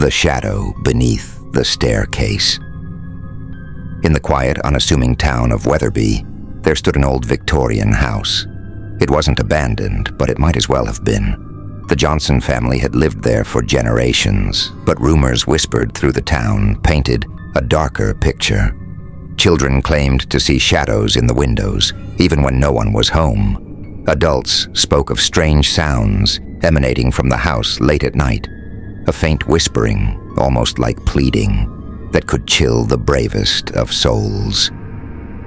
the shadow beneath the staircase. In the quiet, unassuming town of Weatherby, there stood an old Victorian house. It wasn't abandoned, but it might as well have been. The Johnson family had lived there for generations, but rumors whispered through the town painted a darker picture. Children claimed to see shadows in the windows, even when no one was home. Adults spoke of strange sounds emanating from the house late at night, a faint whispering, almost like pleading, that could chill the bravest of souls.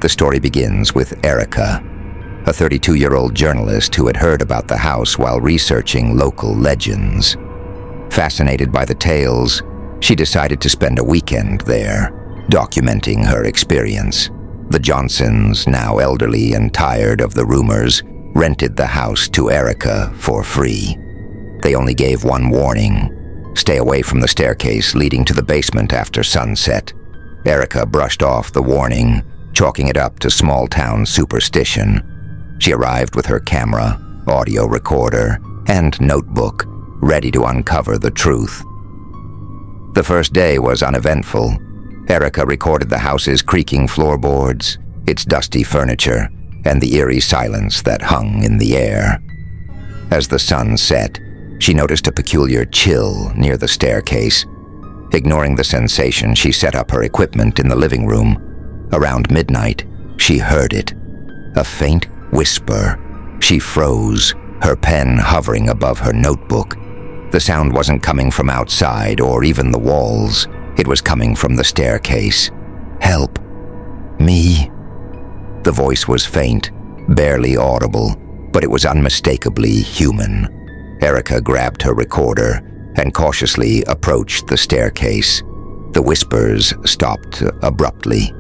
The story begins with Erica, a 32-year-old journalist who had heard about the house while researching local legends. Fascinated by the tales, she decided to spend a weekend there, documenting her experience. The Johnsons, now elderly and tired of the rumors, rented the house to Erica for free. They only gave one warning: stay away from the staircase leading to the basement after sunset. Erica brushed off the warning, chalking it up to small-town superstition. She arrived with her camera, audio recorder, and notebook, ready to uncover the truth. The first day was uneventful. Erica recorded the house's creaking floorboards, its dusty furniture, and the eerie silence that hung in the air. As the sun set, she noticed a peculiar chill near the staircase. Ignoring the sensation, she set up her equipment in the living room. Around midnight, she heard it. A faint whisper. She froze, her pen hovering above her notebook. The sound wasn't coming from outside or even the walls. It was coming from the staircase. "Help. Me." The voice was faint, barely audible, but it was unmistakably human. Erica grabbed her recorder and cautiously approached the staircase. The whispers stopped abruptly.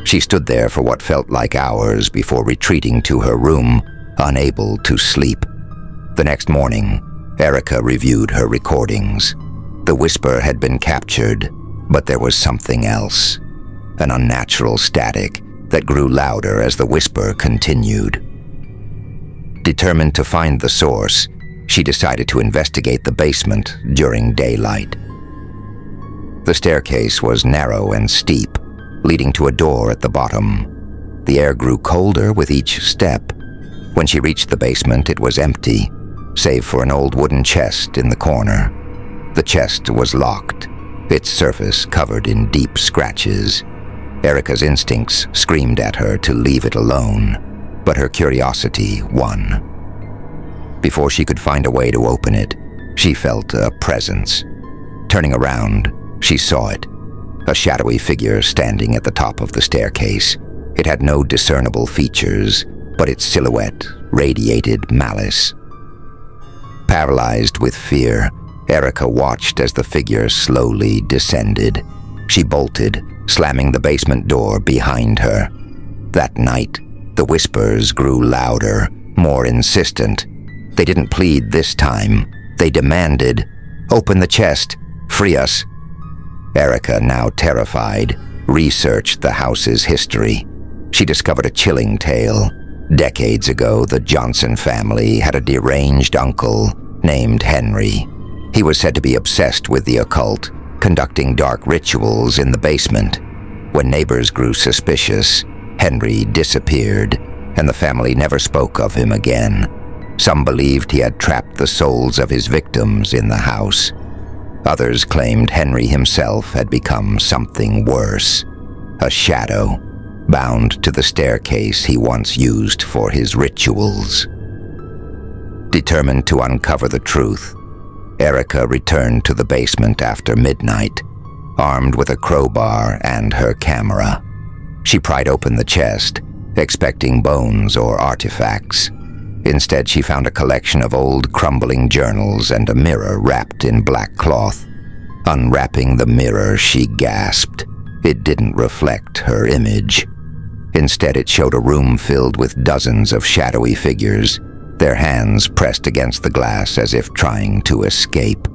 She stood there for what felt like hours before retreating to her room, unable to sleep. The next morning, Erica reviewed her recordings. The whisper had been captured, but there was something else. An unnatural static that grew louder as the whisper continued. Determined to find the source, she decided to investigate the basement during daylight. The staircase was narrow and steep, leading to a door at the bottom. The air grew colder with each step. When she reached the basement, it was empty, save for an old wooden chest in the corner. The chest was locked, its surface covered in deep scratches. Erica's instincts screamed at her to leave it alone, but her curiosity won. Before she could find a way to open it, she felt a presence. Turning around, she saw it. A shadowy figure standing at the top of the staircase. It had no discernible features, but its silhouette radiated malice. Paralyzed with fear, Erica watched as the figure slowly descended. She bolted, slamming the basement door behind her. That night, the whispers grew louder, more insistent. They didn't plead this time. They demanded, "Open the chest. Free us." Erica, now terrified, researched the house's history. She discovered a chilling tale. Decades ago, the Johnson family had a deranged uncle named Henry. He was said to be obsessed with the occult, conducting dark rituals in the basement. When neighbors grew suspicious, Henry disappeared, and the family never spoke of him again. Some believed he had trapped the souls of his victims in the house. Others claimed Henry himself had become something worse, a shadow, bound to the staircase he once used for his rituals. Determined to uncover the truth, Erica returned to the basement after midnight, armed with a crowbar and her camera. She pried open the chest, expecting bones or artifacts. Instead, she found a collection of old, crumbling journals and a mirror wrapped in black cloth. Unwrapping the mirror, she gasped. It didn't reflect her image. Instead, it showed a room filled with dozens of shadowy figures, their hands pressed against the glass as if trying to escape.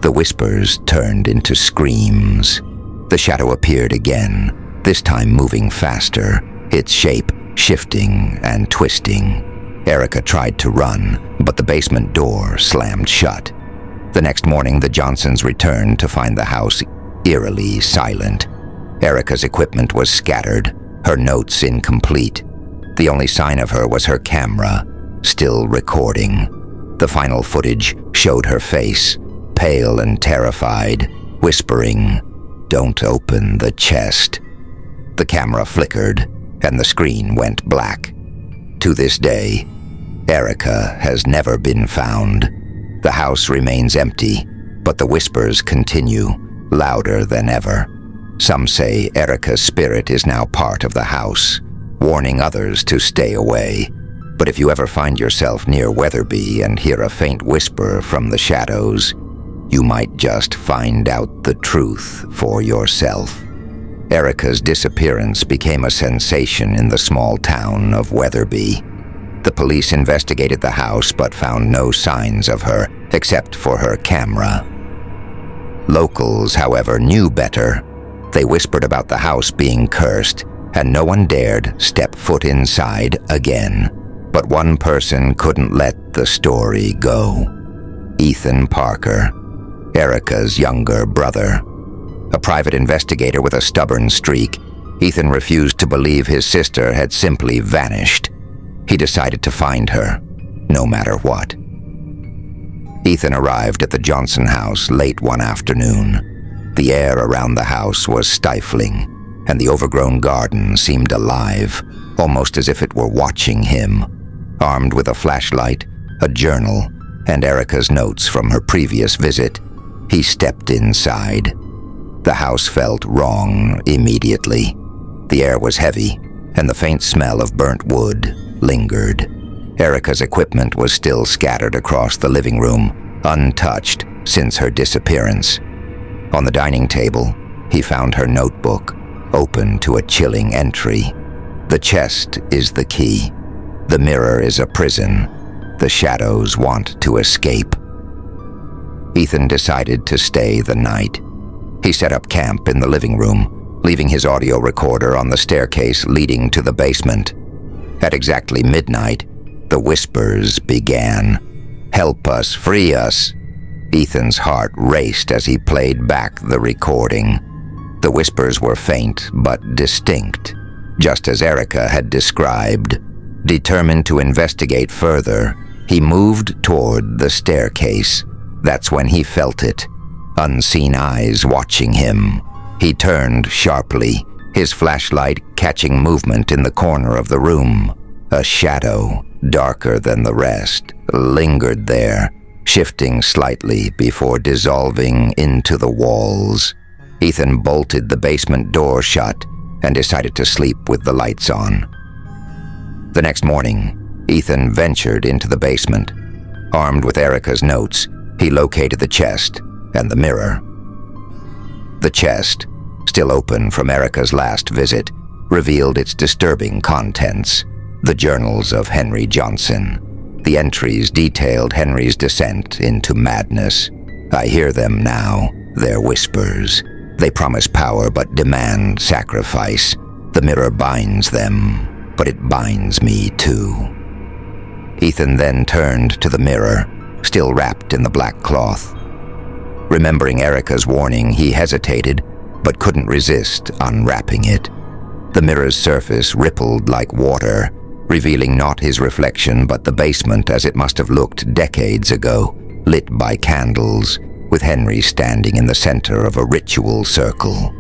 The whispers turned into screams. The shadow appeared again, this time moving faster, its shape shifting and twisting. Erica tried to run, but the basement door slammed shut. The next morning, the Johnsons returned to find the house eerily silent. Erica's equipment was scattered, her notes incomplete. The only sign of her was her camera, still recording. The final footage showed her face, pale and terrified, whispering, "Don't open the chest." The camera flickered, and the screen went black. To this day, Erica has never been found. The house remains empty, but the whispers continue, louder than ever. Some say Erica's spirit is now part of the house, warning others to stay away. But if you ever find yourself near Weatherby and hear a faint whisper from the shadows, you might just find out the truth for yourself. Erica's disappearance became a sensation in the small town of Weatherby. The police investigated the house but found no signs of her, except for her camera. Locals, however, knew better. They whispered about the house being cursed, and no one dared step foot inside again. But one person couldn't let the story go. Ethan Parker, Erica's younger brother. A private investigator with a stubborn streak, Ethan refused to believe his sister had simply vanished. He decided to find her, no matter what. Ethan arrived at the Johnson house late one afternoon. The air around the house was stifling, and the overgrown garden seemed alive, almost as if it were watching him. Armed with a flashlight, a journal, and Erica's notes from her previous visit, he stepped inside. The house felt wrong immediately. The air was heavy, and the faint smell of burnt wood lingered. Erica's equipment was still scattered across the living room, untouched since her disappearance. On the dining table, he found her notebook, open to a chilling entry. "The chest is the key. The mirror is a prison. The shadows want to escape." Ethan decided to stay the night. He set up camp in the living room, leaving his audio recorder on the staircase leading to the basement. At exactly midnight, the whispers began. "Help us, free us." Ethan's heart raced as he played back the recording. The whispers were faint but distinct, just as Erica had described. Determined to investigate further, he moved toward the staircase. That's when he felt it. Unseen eyes watching him. He turned sharply, his flashlight catching movement in the corner of the room. A shadow, darker than the rest, lingered there, shifting slightly before dissolving into the walls. Ethan bolted the basement door shut and decided to sleep with the lights on. The next morning, Ethan ventured into the basement. Armed with Erica's notes, he located the chest and the mirror. The chest, still open from Erica's last visit, revealed its disturbing contents. The journals of Henry Johnson. The entries detailed Henry's descent into madness. "I hear them now, their whispers. They promise power but demand sacrifice. The mirror binds them, but it binds me too." Ethan then turned to the mirror, still wrapped in the black cloth. Remembering Erica's warning, he hesitated, but couldn't resist unwrapping it. The mirror's surface rippled like water, revealing not his reflection but the basement as it must have looked decades ago, lit by candles, with Henry standing in the center of a ritual circle.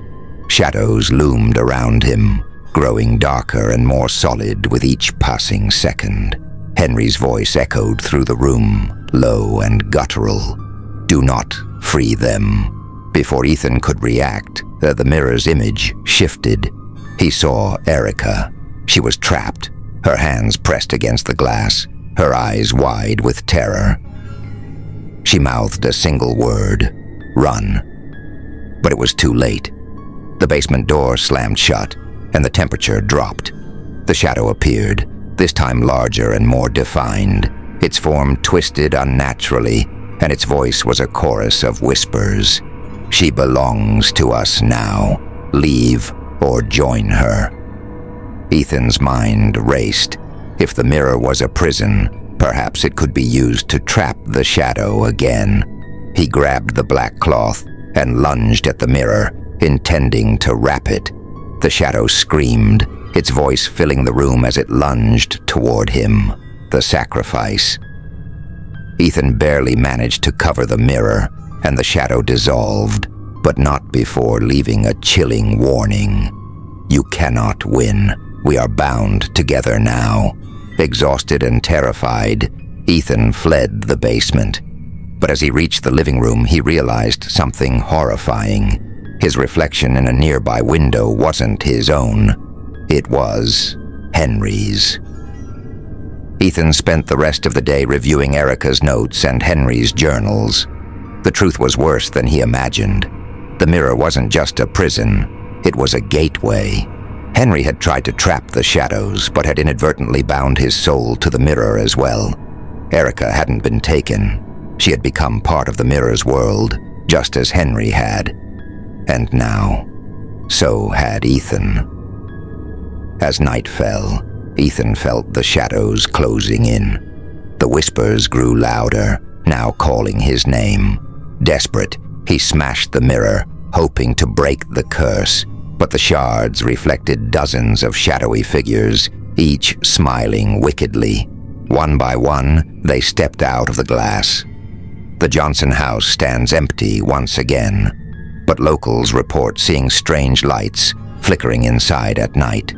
Shadows loomed around him, growing darker and more solid with each passing second. Henry's voice echoed through the room, low and guttural. "Do not free them." Before Ethan could react, the mirror's image shifted. He saw Erica. She was trapped, her hands pressed against the glass, her eyes wide with terror. She mouthed a single word, "Run." But it was too late. The basement door slammed shut, and the temperature dropped. The shadow appeared, this time larger and more defined. Its form twisted unnaturally, and its voice was a chorus of whispers. "She belongs to us now. Leave or join her." Ethan's mind raced. If the mirror was a prison, perhaps it could be used to trap the shadow again. He grabbed the black cloth and lunged at the mirror, intending to wrap it. The shadow screamed, its voice filling the room as it lunged toward him, the sacrifice. Ethan barely managed to cover the mirror, and the shadow dissolved, but not before leaving a chilling warning. You cannot win. We are bound together now. Exhausted and terrified, Ethan fled the basement. But as he reached the living room, he realized something horrifying. His reflection in a nearby window wasn't his own. It was Henry's. Ethan spent the rest of the day reviewing Erica's notes and Henry's journals. The truth was worse than he imagined. The mirror wasn't just a prison, it was a gateway. Henry had tried to trap the shadows, but had inadvertently bound his soul to the mirror as well. Erica hadn't been taken. She had become part of the mirror's world, just as Henry had. And now, so had Ethan. As night fell, Ethan felt the shadows closing in. The whispers grew louder, now calling his name. Desperate, he smashed the mirror, hoping to break the curse, but the shards reflected dozens of shadowy figures, each smiling wickedly. One by one, they stepped out of the glass. The Johnson house stands empty once again, but locals report seeing strange lights flickering inside at night.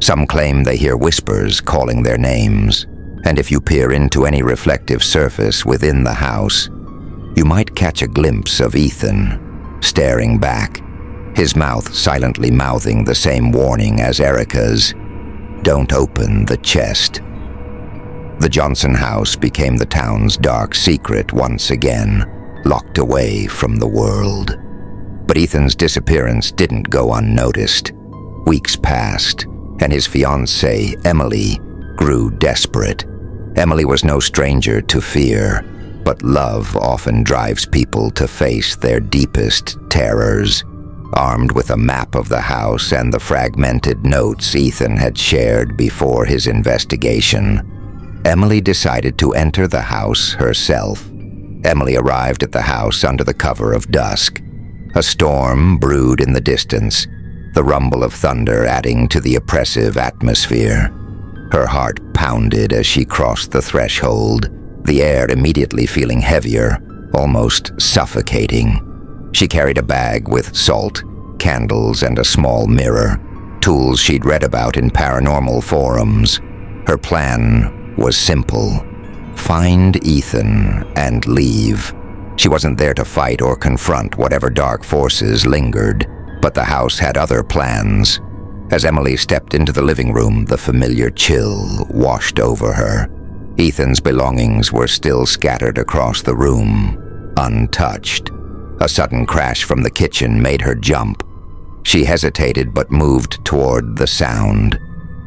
Some claim they hear whispers calling their names, and if you peer into any reflective surface within the house, you might catch a glimpse of Ethan, staring back, his mouth silently mouthing the same warning as Erica's, "Don't open the chest." The Johnson house became the town's dark secret once again, locked away from the world. But Ethan's disappearance didn't go unnoticed. Weeks passed, and his fiancée, Emily, grew desperate. Emily was no stranger to fear, but love often drives people to face their deepest terrors. Armed with a map of the house and the fragmented notes Ethan had shared before his investigation, Emily decided to enter the house herself. Emily arrived at the house under the cover of dusk. A storm brewed in the distance, the rumble of thunder adding to the oppressive atmosphere. Her heart pounded as she crossed the threshold, the air immediately feeling heavier, almost suffocating. She carried a bag with salt, candles, and a small mirror, tools she'd read about in paranormal forums. Her plan was simple: find Ethan and leave. She wasn't there to fight or confront whatever dark forces lingered, but the house had other plans. As Emily stepped into the living room, the familiar chill washed over her. Ethan's belongings were still scattered across the room, untouched. A sudden crash from the kitchen made her jump. She hesitated but moved toward the sound.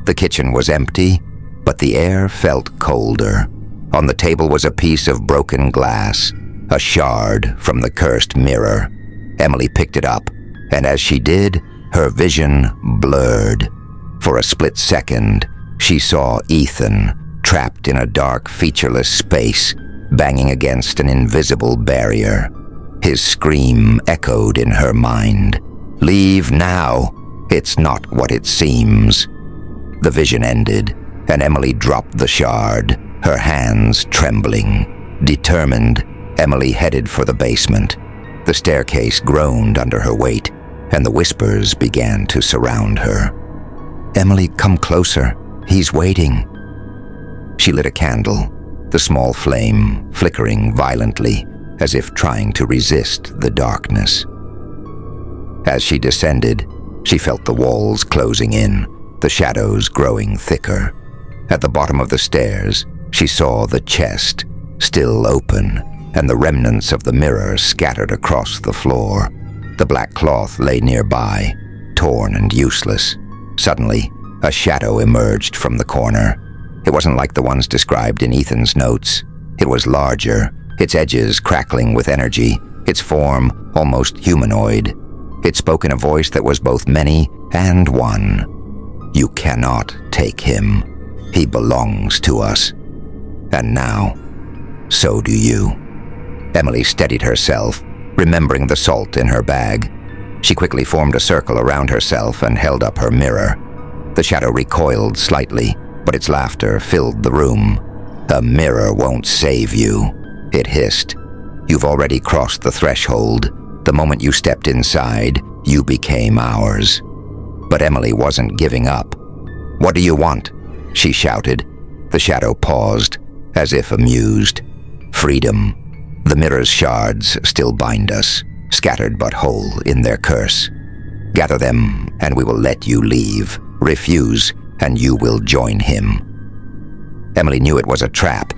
The kitchen was empty, but the air felt colder. On the table was a piece of broken glass, a shard from the cursed mirror. Emily picked it up, and as she did, her vision blurred. For a split second, she saw Ethan, trapped in a dark, featureless space, banging against an invisible barrier. His scream echoed in her mind. "Leave now. It's not what it seems." The vision ended, and Emily dropped the shard, her hands trembling. Determined, Emily headed for the basement. The staircase groaned under her weight, and the whispers began to surround her. "Emily, come closer. He's waiting." She lit a candle, the small flame flickering violently, as if trying to resist the darkness. As she descended, she felt the walls closing in, the shadows growing thicker. At the bottom of the stairs, she saw the chest, still open, and the remnants of the mirror scattered across the floor. The black cloth lay nearby, torn and useless. Suddenly, a shadow emerged from the corner. It wasn't like the ones described in Ethan's notes. It was larger, its edges crackling with energy, its form almost humanoid. It spoke in a voice that was both many and one. "You cannot take him. He belongs to us. And now, so do you." Emily steadied herself, remembering the salt in her bag. She quickly formed a circle around herself and held up her mirror. The shadow recoiled slightly, but its laughter filled the room. "A mirror won't save you," it hissed. "You've already crossed the threshold. The moment you stepped inside, you became ours." But Emily wasn't giving up. "What do you want?" she shouted. The shadow paused, as if amused. "Freedom. The mirror's shards still bind us, scattered but whole in their curse. Gather them, and we will let you leave. Refuse, and you will join him." Emily knew it was a trap,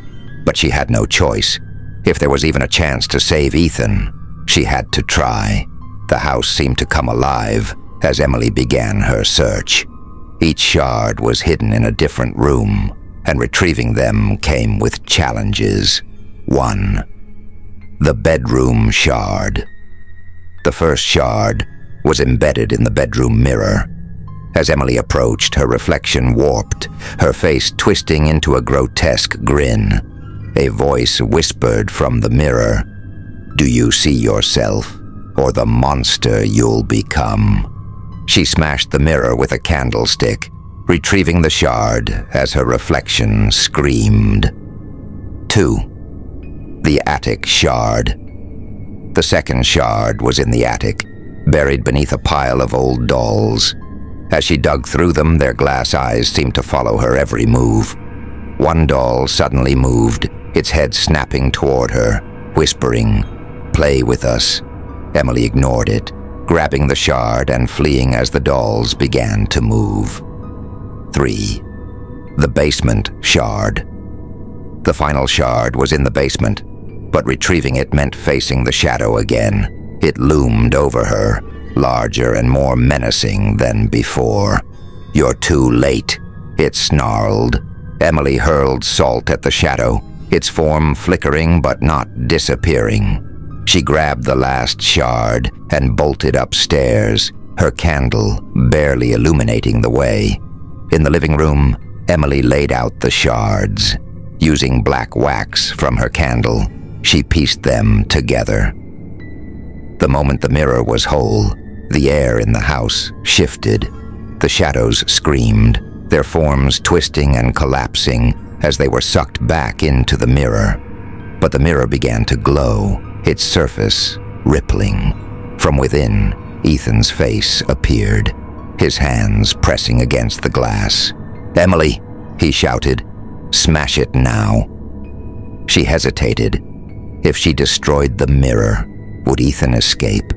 but she had no choice. If there was even a chance to save Ethan, she had to try. The house seemed to come alive as Emily began her search. Each shard was hidden in a different room, and retrieving them came with challenges. 1. The bedroom shard. The first shard was embedded in the bedroom mirror. As Emily approached, her reflection warped, her face twisting into a grotesque grin. A voice whispered from the mirror, "Do you see yourself, or the monster you'll become?" She smashed the mirror with a candlestick, retrieving the shard as her reflection screamed. 2. The attic shard. The second shard was in the attic, buried beneath a pile of old dolls. As she dug through them, their glass eyes seemed to follow her every move. One doll suddenly moved, its head snapping toward her, whispering, "Play with us." Emily ignored it, grabbing the shard and fleeing as the dolls began to move. 3. The basement shard. The final shard was in the basement, but retrieving it meant facing the shadow again. It loomed over her, larger and more menacing than before. "You're too late," it snarled. Emily hurled salt at the shadow, its form flickering but not disappearing. She grabbed the last shard and bolted upstairs, her candle barely illuminating the way. In the living room, Emily laid out the shards. Using black wax from her candle, she pieced them together. The moment the mirror was whole, the air in the house shifted. The shadows screamed, their forms twisting and collapsing as they were sucked back into the mirror. But the mirror began to glow, its surface rippling. From within, Ethan's face appeared, his hands pressing against the glass. "Emily," he shouted, "smash it now." She hesitated. If she destroyed the mirror, would Ethan escape?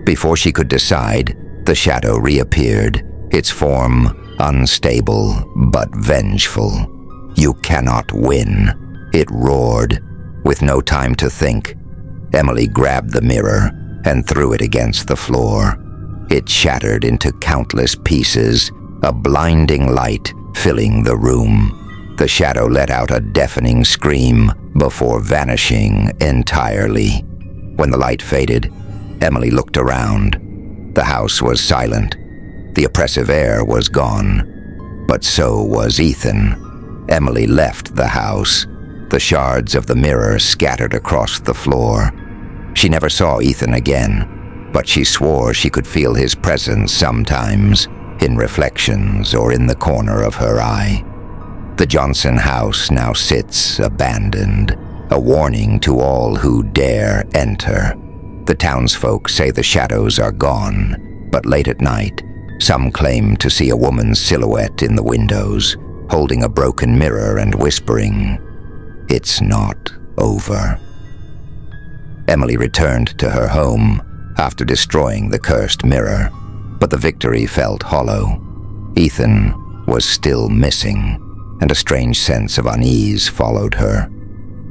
Before she could decide, the shadow reappeared, its form unstable but vengeful. "You cannot win," it roared. With no time to think, Emily grabbed the mirror and threw it against the floor. It shattered into countless pieces, a blinding light filling the room. The shadow let out a deafening scream before vanishing entirely. When the light faded, Emily looked around. The house was silent. The oppressive air was gone. But so was Ethan. Emily left the house, the shards of the mirror scattered across the floor. She never saw Ethan again, but she swore she could feel his presence sometimes, in reflections or in the corner of her eye. The Johnson house now sits abandoned, a warning to all who dare enter. The townsfolk say the shadows are gone, but late at night, some claim to see a woman's silhouette in the windows, holding a broken mirror and whispering, "It's not over." Emily returned to her home after destroying the cursed mirror, but the victory felt hollow. Ethan was still missing, and a strange sense of unease followed her.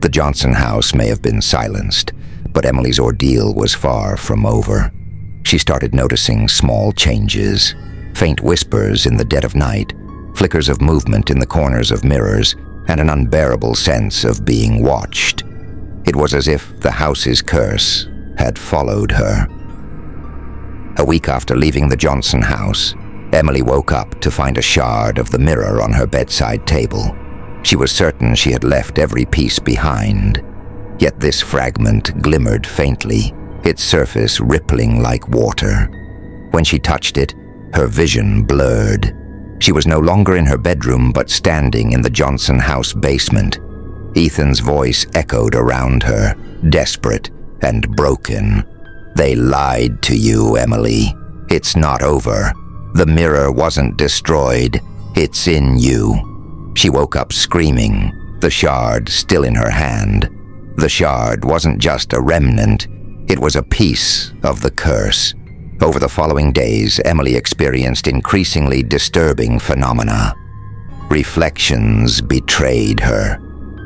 The Johnson house may have been silenced, but Emily's ordeal was far from over. She started noticing small changes, faint whispers in the dead of night, flickers of movement in the corners of mirrors, and an unbearable sense of being watched. It was as if the house's curse had followed her. A week after leaving the Johnson house, Emily woke up to find a shard of the mirror on her bedside table. She was certain she had left every piece behind. Yet this fragment glimmered faintly, its surface rippling like water. When she touched it, her vision blurred. She was no longer in her bedroom, but standing in the Johnson house basement. Ethan's voice echoed around her, desperate and broken. "They lied to you, Emily. It's not over. The mirror wasn't destroyed. It's in you." She woke up screaming, the shard still in her hand. The shard wasn't just a remnant, it was a piece of the curse. Over the following days, Emily experienced increasingly disturbing phenomena. Reflections betrayed her.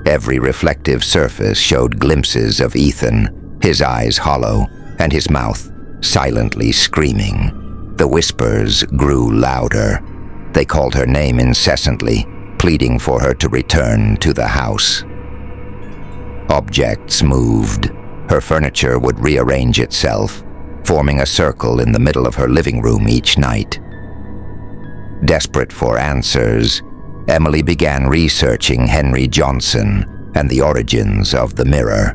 Every reflective surface showed glimpses of Ethan, his eyes hollow, and his mouth silently screaming. The whispers grew louder. They called her name incessantly, pleading for her to return to the house. Objects moved. Her furniture would rearrange itself, forming a circle in the middle of her living room each night. Desperate for answers, Emily began researching Henry Johnson and the origins of the mirror.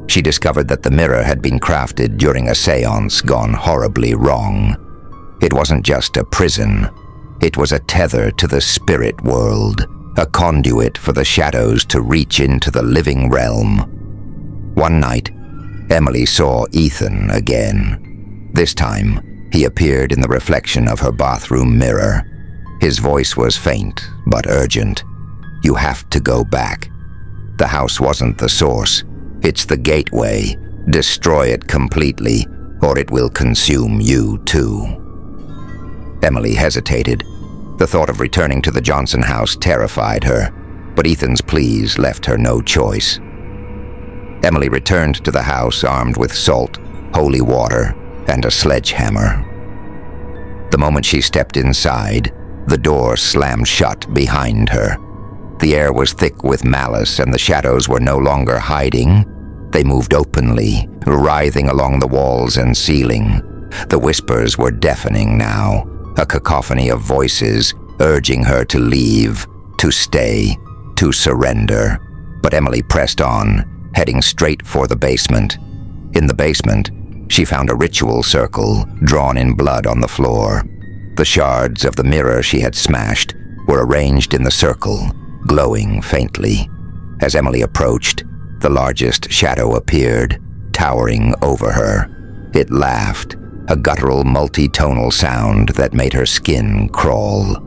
She discovered that the mirror had been crafted during a séance gone horribly wrong. It wasn't just a prison. It was a tether to the spirit world, a conduit for the shadows to reach into the living realm. One night, Emily saw Ethan again. This time, he appeared in the reflection of her bathroom mirror. His voice was faint but urgent. "You have to go back. The house wasn't the source. It's the gateway. Destroy it completely, or it will consume you too." Emily hesitated. The thought of returning to the Johnson house terrified her, but Ethan's pleas left her no choice. Emily returned to the house armed with salt, holy water, and a sledgehammer. The moment she stepped inside, the door slammed shut behind her. The air was thick with malice, and the shadows were no longer hiding. They moved openly, writhing along the walls and ceiling. The whispers were deafening now, a cacophony of voices urging her to leave, to stay, to surrender. But Emily pressed on, heading straight for the basement. In the basement, she found a ritual circle drawn in blood on the floor. The shards of the mirror she had smashed were arranged in the circle, glowing faintly. As Emily approached, the largest shadow appeared, towering over her. It laughed, a guttural multi-tonal sound that made her skin crawl.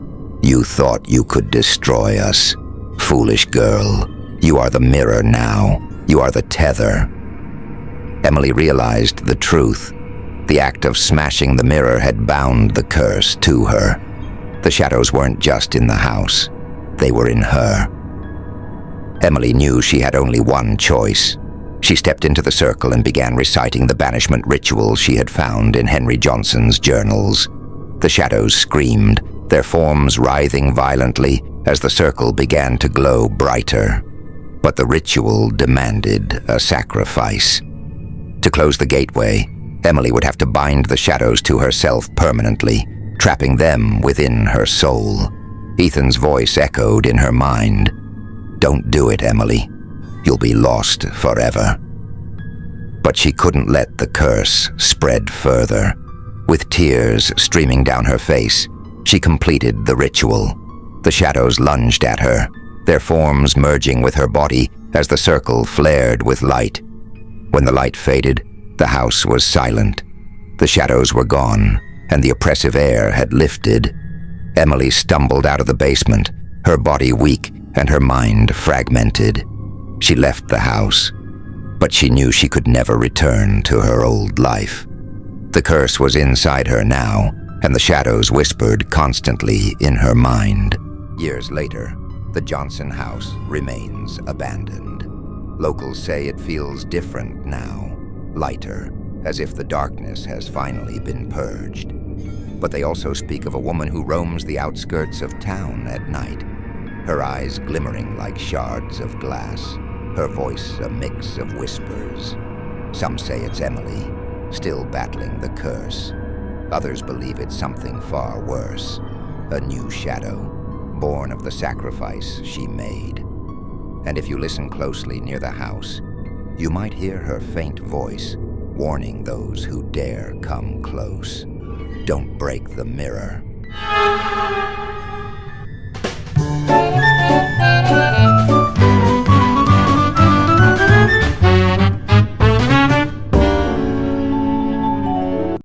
"You thought you could destroy us. Foolish girl, you are the mirror now. You are the tether." Emily realized the truth. The act of smashing the mirror had bound the curse to her. The shadows weren't just in the house. They were in her. Emily knew she had only one choice. She stepped into the circle and began reciting the banishment ritual she had found in Henry Johnson's journals. The shadows screamed, their forms writhing violently as the circle began to glow brighter. But the ritual demanded a sacrifice. To close the gateway, Emily would have to bind the shadows to herself permanently, trapping them within her soul. Ethan's voice echoed in her mind. "Don't do it, Emily. You'll be lost forever." But she couldn't let the curse spread further. With tears streaming down her face, she completed the ritual. The shadows lunged at her, their forms merging with her body as the circle flared with light. When the light faded, the house was silent. The shadows were gone, and the oppressive air had lifted. Emily stumbled out of the basement, her body weak and her mind fragmented. She left the house, but she knew she could never return to her old life. The curse was inside her now, and the shadows whispered constantly in her mind. Years later, the Johnson house remains abandoned. Locals say it feels different now, lighter, as if the darkness has finally been purged. But they also speak of a woman who roams the outskirts of town at night, her eyes glimmering like shards of glass, her voice a mix of whispers. Some say it's Emily, still battling the curse. Others believe it's something far worse, a new shadow, born of the sacrifice she made. And if you listen closely near the house, You might hear her faint voice, warning those who dare come close. Don't break the mirror.